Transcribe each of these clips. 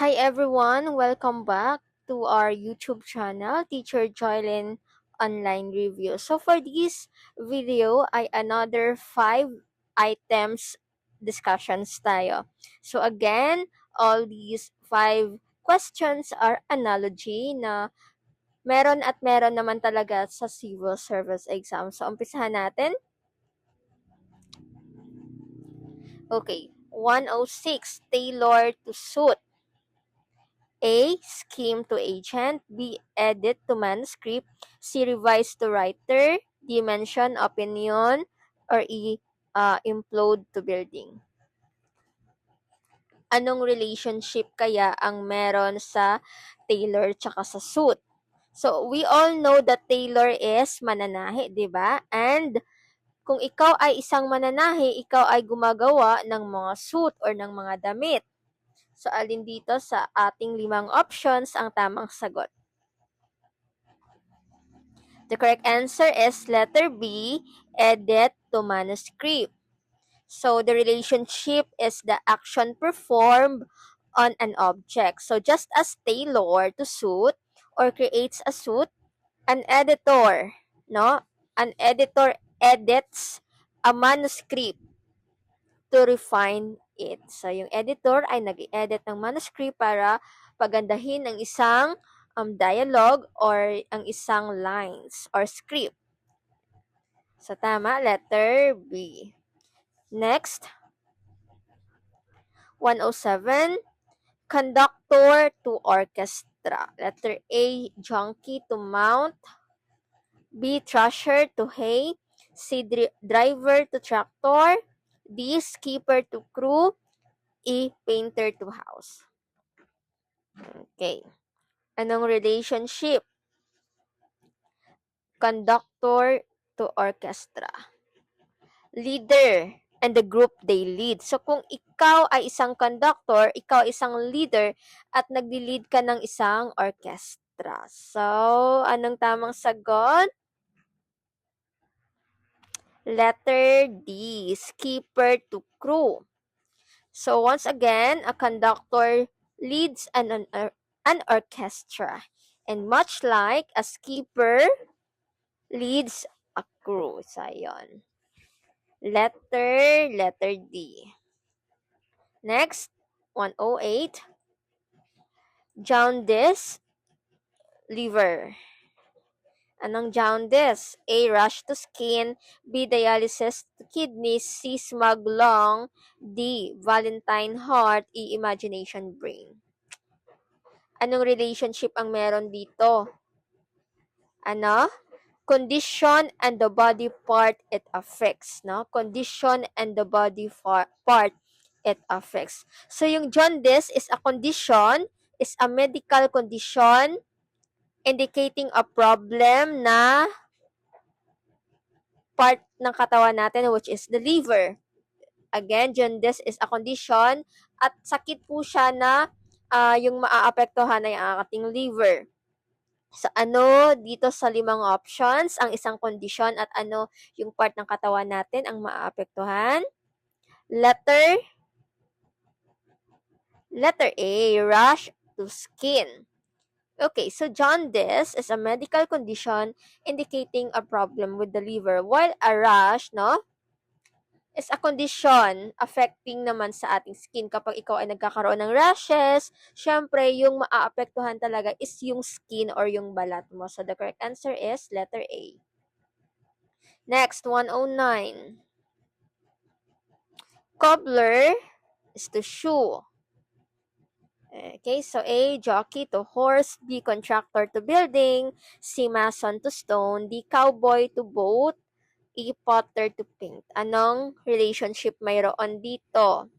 Hi everyone, welcome back to our YouTube channel, Teacher Joylyn Online Review. So for this video ay another 5 items discussions tayo. So again, all these 5 questions are analogy na meron at meron naman talaga sa civil service exam. So umpisahan natin. Okay, 106, tailor to suit. A. Scheme to agent. B. Edit to manuscript. C. Revise to writer. D. Mention opinion. Or E. Implode to building. Anong relationship kaya ang meron sa tailor tsaka sa suit? So, we all know that tailor is mananahi, di ba? And kung ikaw ay isang mananahi, ikaw ay gumagawa ng mga suit or ng mga damit. So, alin dito sa ating 5 options ang tamang sagot? The correct answer is letter B, edit to manuscript. So, the relationship is the action performed on an object. So, just as tailor to suit or creates a suit, an editor, no? An editor edits a manuscript to refine it. So, yung editor ay nag-edit ng manuscript para pagandahin ang isang dialogue or ang isang lines or script. So, tama, letter B. Next, 107, conductor to orchestra. Letter A, junkie to mount. B, thrasher to hay. C, driver to tractor. D, skipper to crew. E, painter to house. Okay. Anong relationship? Conductor to orchestra. Leader and the group they lead. So, kung ikaw ay isang conductor, ikaw ay isang leader, at nagli-lead ka ng isang orchestra. So, anong tamang sagot? Letter D, skipper to crew. So, once again, a conductor leads an orchestra. And much like a skipper leads a crew. So, yun. Letter D. Next, 108. Jaundice, liver. Anong jaundice? A. Rash to skin. B. Dialysis to kidneys. C. Smug lung. D. Valentine heart. E. Imagination brain. Anong relationship ang meron dito? Ano? Condition and the body part it affects, no? Condition and the body part it affects. So, yung jaundice is a condition, is a medical condition indicating a problem na part ng katawan natin, which is the liver. Again, jaundice is a condition at sakit po siya na yung maaapektuhan ay ang ating liver. So, ano dito sa 5 options ang isang kondisyon at ano yung part ng katawan natin ang maaapektuhan? Letter A, rash to skin. Okay, so jaundice is a medical condition indicating a problem with the liver, while a rash, no, is a condition affecting naman sa ating skin. Kapag ikaw ay nagkakaroon ng rashes, syempre, yung maaapektuhan talaga is yung skin or yung balat mo. So, the correct answer is letter A. Next, 109. Cobbler is to shoe. Okay, so A, jockey to horse. B, contractor to building. C, mason to stone. D, cowboy to boat. E, potter to paint. Anong relationship mayroon dito?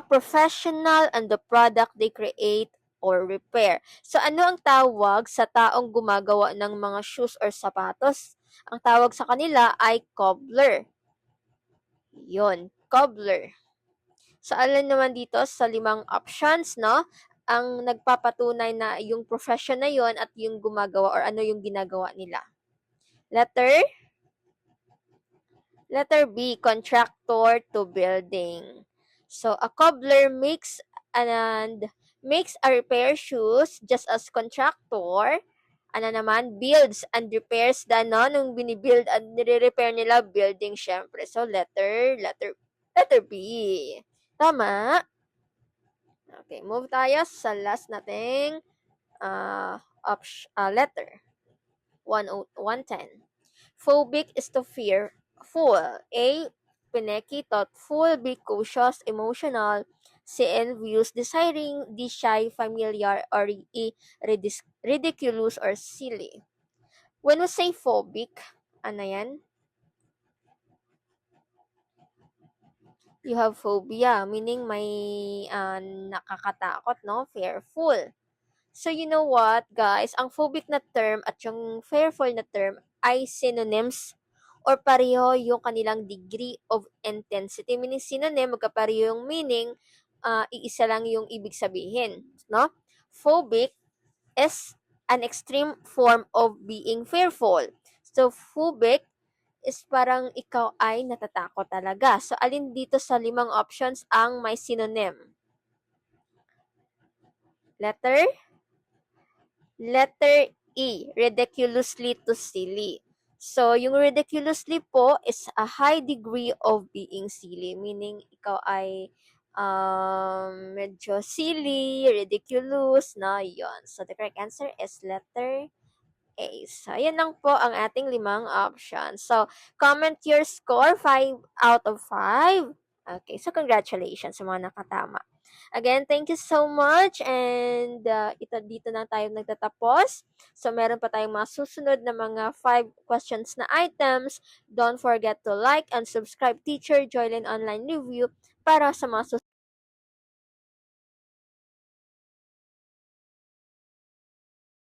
Professional and the product they create or repair. So, ano ang tawag sa taong gumagawa ng mga shoes or sapatos? Ang tawag sa kanila ay cobbler. Yun, cobbler. So, alin naman dito sa 5 options, no? Ang nagpapatunay na yung profession na yon at yung gumagawa or ano yung ginagawa nila. Letter B, contractor to building. So, a cobbler makes a repair shoes just as contractor, builds and repairs the nung binibuild at nire-repair nila building syempre. So, letter B. Tama? Okay, move tayo sa last nating letter. 110. Phobic is to fear. Full. A. Pineki, thoughtful. B. Cautious, emotional. C. Envious, desiring. D. Shy, familiar. Or E. Ridiculous or silly. When we say phobic, ano yan? You have phobia, meaning may nakakatakot, no? Fearful. So, you know what, guys? Ang phobic na term at yung fearful na term ay synonyms or pareho yung kanilang degree of intensity. Meaning synonym, magkapareho yung meaning, iisa lang yung ibig sabihin. No? Phobic is an extreme form of being fearful. So, phobic is parang ikaw ay natatakot talaga. So, alin dito sa 5 options ang may synonym? Letter E, ridiculously to silly. So, yung ridiculously po is a high degree of being silly, meaning ikaw ay medyo silly, ridiculous, na yon. So, the correct answer is letter A. So, ayan lang po ang ating 5 options. So, comment your score, 5 out of 5. Okay, so congratulations sa mga nakatama. Again, thank you so much and dito na tayo nagtatapos. So, meron pa tayong mga susunod na mga 5 questions na items. Don't forget to like and subscribe Teacher Joylyn Online Review para sa mga susunod